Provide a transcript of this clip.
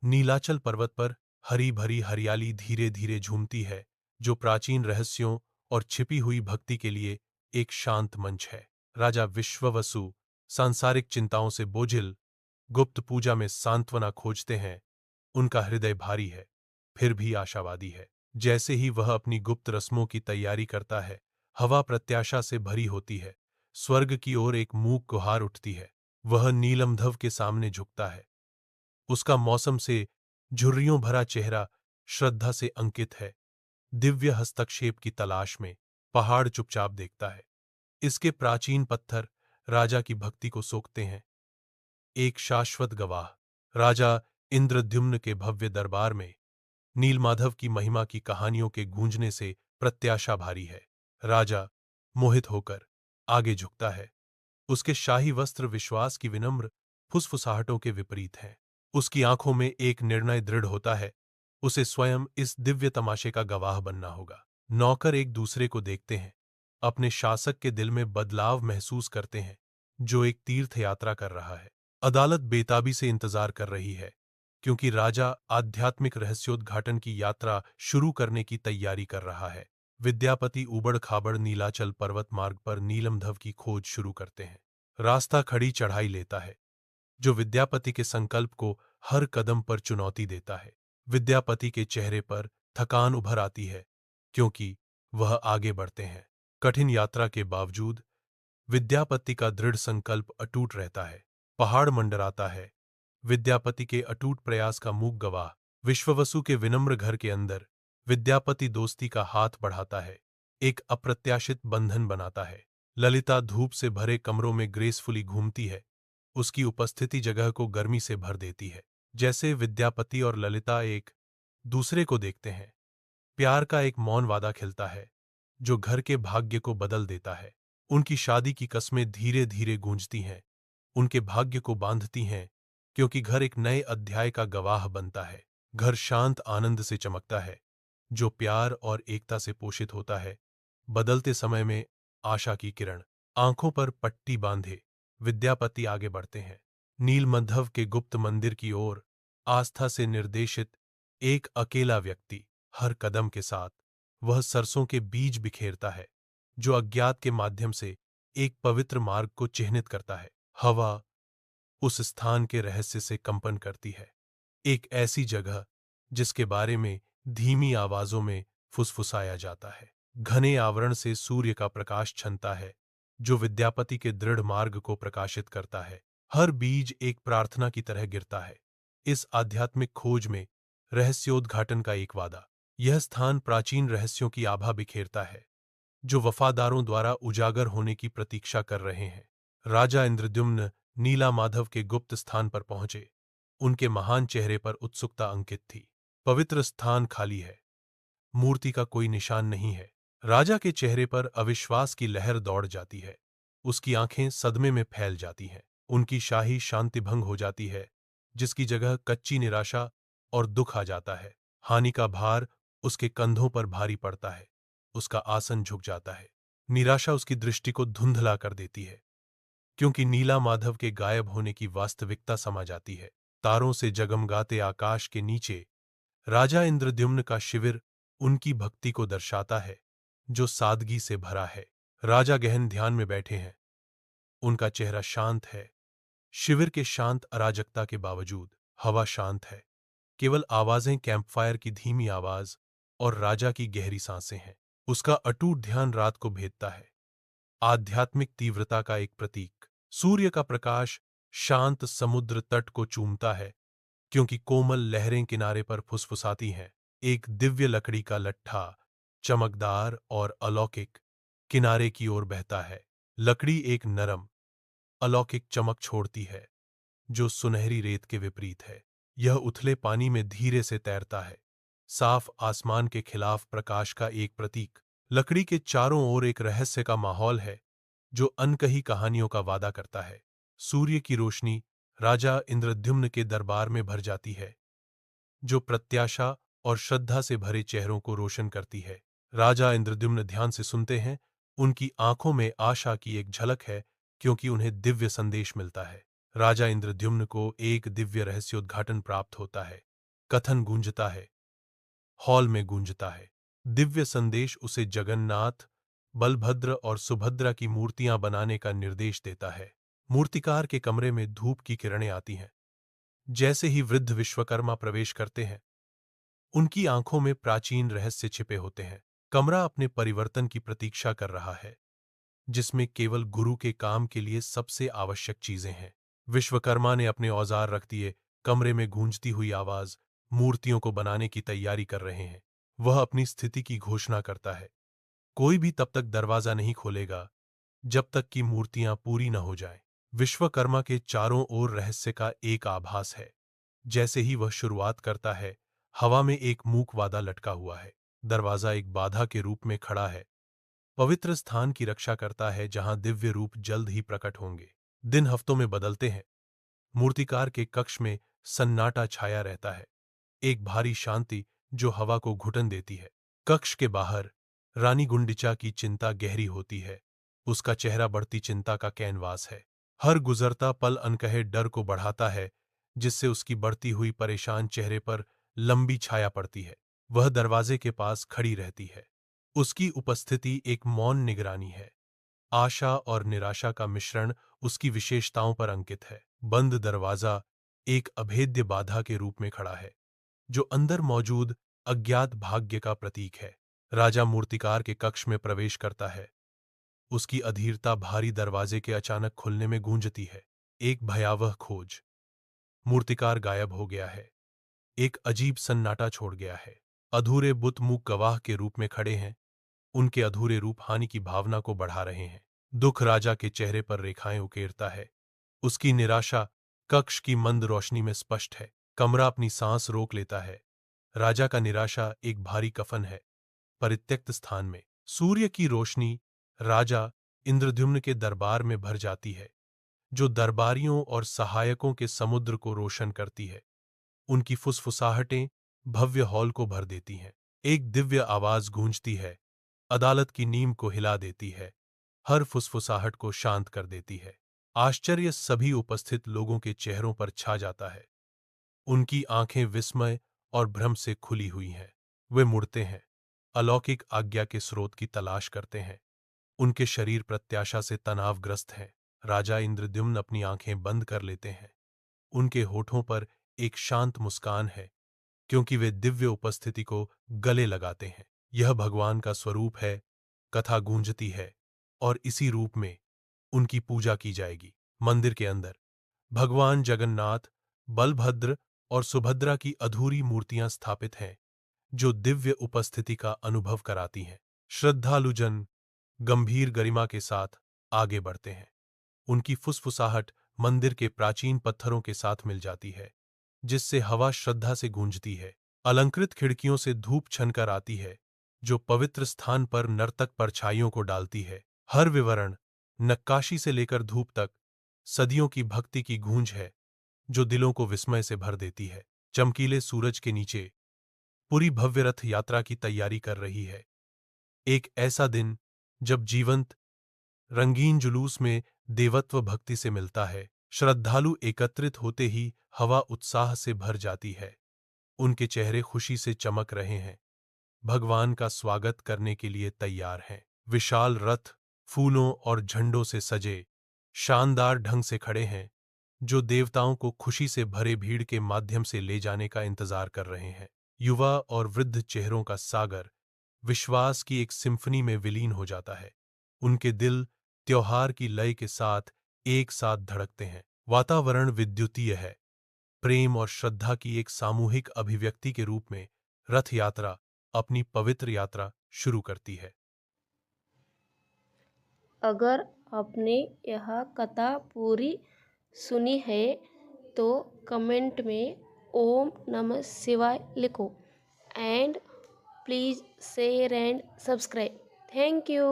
नीलाचल पर्वत पर हरी भरी हरियाली धीरे धीरे झूमती है, जो प्राचीन रहस्यों और छिपी हुई भक्ति के लिए एक शांत मंच है। राजा विश्ववसु सांसारिक चिंताओं से बोझिल गुप्त पूजा में सांत्वना खोजते हैं। उनका हृदय भारी है, फिर भी आशावादी है। जैसे ही वह अपनी गुप्त रस्मों की तैयारी करता है, हवा प्रत्याशा से भरी होती है। स्वर्ग की ओर एक मूक गुहार उठती है। वह नीलमधव के सामने झुकता है। उसका मौसम से झुर्रियों भरा चेहरा श्रद्धा से अंकित है। दिव्य हस्तक्षेप की तलाश में पहाड़ चुपचाप देखता है। इसके प्राचीन पत्थर राजा की भक्ति को सोखते हैं। एक शाश्वत गवाह। राजा इंद्रद्युम्न के भव्य दरबार में नीलमाधव की महिमा की कहानियों के गूंजने से प्रत्याशा भारी है। राजा मोहित होकर आगे झुकता है। उसके शाही वस्त्र विश्वास की विनम्र फुसफुसाहटों के विपरीत हैं। उसकी आंखों में एक निर्णय दृढ़ होता है। उसे स्वयं इस दिव्य तमाशे का गवाह बनना होगा। नौकर एक दूसरे को देखते हैं। अपने शासक के दिल में बदलाव महसूस करते हैं, जो एक तीर्थ यात्रा कर रहा है। अदालत बेताबी से इंतजार कर रही है, क्योंकि राजा आध्यात्मिक रहस्योद्घाटन की यात्रा शुरू करने की तैयारी कर रहा है। विद्यापति ऊबड़ खाबड़ नीलाचल पर्वत मार्ग पर नीलमधव की खोज शुरू करते हैं। रास्ता खड़ी चढ़ाई लेता है, जो विद्यापति के संकल्प को हर कदम पर चुनौती देता है। विद्यापति के चेहरे पर थकान उभर आती है, क्योंकि वह आगे बढ़ते हैं। कठिन यात्रा के बावजूद विद्यापति का दृढ़ संकल्प अटूट रहता है। पहाड़ मंडराता है। विद्यापति के अटूट प्रयास का मूक गवाह। विश्ववसु के विनम्र घर के अंदर विद्यापति दोस्ती का हाथ बढ़ाता है, एक अप्रत्याशित बंधन बनाता है। ललिता धूप से भरे कमरों में ग्रेसफुली घूमती है। उसकी उपस्थिति जगह को गर्मी से भर देती है। जैसे विद्यापति और ललिता एक दूसरे को देखते हैं, प्यार का एक मौन वादा खिलता है, जो घर के भाग्य को बदल देता है। उनकी शादी की कस्में धीरे धीरे गूंजती हैं, उनके भाग्य को बांधती हैं, क्योंकि घर एक नए अध्याय का गवाह बनता है। घर शांत आनंद से चमकता है, जो प्यार और एकता से पोषित होता है। बदलते समय में आशा की किरण। आंखों पर पट्टी बांधे विद्यापति आगे बढ़ते हैं। नीलमधव के गुप्त मंदिर की ओर आस्था से निर्देशित एक अकेला व्यक्ति। हर कदम के साथ वह सरसों के बीज बिखेरता है, जो अज्ञात के माध्यम से एक पवित्र मार्ग को चिह्नित करता है। हवा उस स्थान के रहस्य से कंपन करती है। एक ऐसी जगह जिसके बारे में धीमी आवाजों में फुसफुसाया जाता है। घने आवरण से सूर्य का प्रकाश छनता है, जो विद्यापति के दृढ़ मार्ग को प्रकाशित करता है। हर बीज एक प्रार्थना की तरह गिरता है। इस आध्यात्मिक खोज में रहस्योद्घाटन का एक वादा। यह स्थान प्राचीन रहस्यों की आभा बिखेरता है, जो वफादारों द्वारा उजागर होने की प्रतीक्षा कर रहे हैं। राजा इंद्रद्युम्न नीलामाधव के गुप्त स्थान पर पहुंचे। उनके महान चेहरे पर उत्सुकता अंकित थी। पवित्र स्थान खाली है, मूर्ति का कोई निशान नहीं है। राजा के चेहरे पर अविश्वास की लहर दौड़ जाती है। उसकी आंखें सदमे में फैल जाती हैं। उनकी शाही शांति भंग हो जाती है, जिसकी जगह कच्ची निराशा और दुख आ जाता है। हानि का भार उसके कंधों पर भारी पड़ता है। उसका आसन झुक जाता है। निराशा उसकी दृष्टि को धुंधला कर देती है, क्योंकि नीलामाधव के गायब होने की वास्तविकता समा जाती है। तारों से जगमगाते आकाश के नीचे राजा इंद्रद्युम्न का शिविर उनकी भक्ति को दर्शाता है, जो सादगी से भरा है। राजा गहन ध्यान में बैठे हैं। उनका चेहरा शांत है। शिविर के शांत अराजकता के बावजूद हवा शांत है। केवल आवाजें, कैंपफायर की धीमी आवाज और राजा की गहरी सांसें हैं। उसका अटूट ध्यान रात को भेदता है, आध्यात्मिक तीव्रता का एक प्रतीक। सूर्य का प्रकाश शांत समुद्र तट को चूमता है, क्योंकि कोमल लहरें किनारे पर फुसफुसाती हैं। एक दिव्य लकड़ी का लट्ठा, चमकदार और अलौकिक, किनारे की ओर बहता है। लकड़ी एक नरम, अलौकिक चमक छोड़ती है, जो सुनहरी रेत के विपरीत है। यह उथले पानी में धीरे से तैरता है, साफ आसमान के खिलाफ प्रकाश का एक प्रतीक। लकड़ी के चारों ओर एक रहस्य का माहौल है, जो अनकही कहानियों का वादा करता है। सूर्य की रोशनी राजा इंद्रद्युम्न के दरबार में भर जाती है, जो प्रत्याशा और श्रद्धा से भरे चेहरों को रोशन करती है। राजा इंद्रद्युम्न ध्यान से सुनते हैं। उनकी आंखों में आशा की एक झलक है, क्योंकि उन्हें दिव्य संदेश मिलता है। राजा इंद्रद्युम्न को एक दिव्य रहस्योद्घाटन प्राप्त होता है। कथन गूंजता है, हॉल में गूंजता है। दिव्य संदेश उसे जगन्नाथ, बलभद्र और सुभद्रा की मूर्तियां बनाने का निर्देश देता है। मूर्तिकार के कमरे में धूप की किरणें आती हैं। जैसे ही वृद्ध विश्वकर्मा प्रवेश करते हैं, उनकी आंखों में प्राचीन रहस्य छिपे होते हैं। कमरा अपने परिवर्तन की प्रतीक्षा कर रहा है, जिसमें केवल गुरु के काम के लिए सबसे आवश्यक चीजें हैं। विश्वकर्मा ने अपने औजार रख दिए। कमरे में गूंजती हुई आवाज मूर्तियों को बनाने की तैयारी कर रहे हैं। वह अपनी स्थिति की घोषणा करता है। कोई भी तब तक दरवाजा नहीं खोलेगा जब तक कि मूर्तियां पूरी न हो जाएं। विश्वकर्मा के चारों ओर रहस्य का एक आभास है। जैसे ही वह शुरुआत करता है, हवा में एक मूक वादा लटका हुआ है। दरवाजा एक बाधा के रूप में खड़ा है, पवित्र स्थान की रक्षा करता है जहां दिव्य रूप जल्द ही प्रकट होंगे। दिन हफ्तों में बदलते हैं। मूर्तिकार के कक्ष में सन्नाटा छाया रहता है, एक भारी शांति जो हवा को घुटन देती है। कक्ष के बाहर रानी गुंडिचा की चिंता गहरी होती है। उसका चेहरा बढ़ती चिंता का कैनवास है। हर गुजरता पल अनकहे डर को बढ़ाता है, जिससे उसकी बढ़ती हुई परेशान चेहरे पर लंबी छाया पड़ती है। वह दरवाजे के पास खड़ी रहती है। उसकी उपस्थिति एक मौन निगरानी है। आशा और निराशा का मिश्रण उसकी विशेषताओं पर अंकित है। बंद दरवाजा एक अभेद्य बाधा के रूप में खड़ा है, जो अंदर मौजूद अज्ञात भाग्य का प्रतीक है। राजा मूर्तिकार के कक्ष में प्रवेश करता है। उसकी अधीरता भारी दरवाजे के अचानक खुलने में गूंजती है। एक भयावह खोज। मूर्तिकार गायब हो गया है। एक अजीब सन्नाटा छोड़ गया है। अधूरे बुत मूक गवाह के रूप में खड़े हैं। उनके अधूरे रूप हानि की भावना को बढ़ा रहे हैं। दुख राजा के चेहरे पर रेखाएं उकेरता है। उसकी निराशा कक्ष की मंद रोशनी में स्पष्ट है। कमरा अपनी सांस रोक लेता है। राजा का निराशा एक भारी कफन है। परित्यक्त स्थान में सूर्य की रोशनी राजा इंद्रद्युम्न के दरबार में भर जाती है, जो दरबारियों और सहायकों के समुद्र को रोशन करती है। उनकी फुसफुसाहटें भव्य हॉल को भर देती हैं। एक दिव्य आवाज गूंजती है, अदालत की नींव को हिला देती है, हर फुसफुसाहट को शांत कर देती है। आश्चर्य सभी उपस्थित लोगों के चेहरों पर छा जाता है। उनकी आंखें विस्मय और भ्रम से खुली हुई हैं। वे मुड़ते हैं, अलौकिक आज्ञा के स्रोत की तलाश करते हैं। उनके शरीर प्रत्याशा से तनावग्रस्त हैं। राजा इंद्रद्युम्न अपनी आंखें बंद कर लेते हैं। उनके होठों पर एक शांत मुस्कान है, क्योंकि वे दिव्य उपस्थिति को गले लगाते हैं। यह भगवान का स्वरूप है। कथा गूंजती है और इसी रूप में उनकी पूजा की जाएगी। मंदिर के अंदर भगवान जगन्नाथ, बलभद्र और सुभद्रा की अधूरी मूर्तियां स्थापित हैं, जो दिव्य उपस्थिति का अनुभव कराती हैं। श्रद्धालुजन गंभीर गरिमा के साथ आगे बढ़ते हैं। उनकी फुसफुसाहट मंदिर के प्राचीन पत्थरों के साथ मिल जाती है, जिससे हवा श्रद्धा से गूंजती है। अलंकृत खिड़कियों से धूप छनकर आती है, जो पवित्र स्थान पर नर्तक परछाइयों को डालती है। हर विवरण, नक्काशी से लेकर धूप तक, सदियों की भक्ति की गूंज है, जो दिलों को विस्मय से भर देती है। चमकीले सूरज के नीचे पूरी भव्य रथ यात्रा की तैयारी कर रही है। एक ऐसा दिन जब जीवंत रंगीन जुलूस में देवत्व भक्ति से मिलता है। श्रद्धालु एकत्रित होते ही हवा उत्साह से भर जाती है। उनके चेहरे खुशी से चमक रहे हैं, भगवान का स्वागत करने के लिए तैयार हैं। विशाल रथ फूलों और झंडों से सजे शानदार ढंग से खड़े हैं, जो देवताओं को खुशी से भरे भीड़ के माध्यम से ले जाने का इंतजार कर रहे हैं। युवा और वृद्ध चेहरों का सागर विश्वास की एक सिम्फनी में विलीन हो जाता है। उनके दिल त्योहार की लय के साथ एक साथ धड़कते हैं। वातावरण विद्युतीय है। प्रेम और श्रद्धा की एक सामूहिक अभिव्यक्ति के रूप में रथ यात्रा अपनी पवित्र यात्रा शुरू करती है। अगर आपने यह कथा पूरी सुनी है तो कमेंट में ओम नमः शिवाय लिखो and please share and subscribe. Thank you.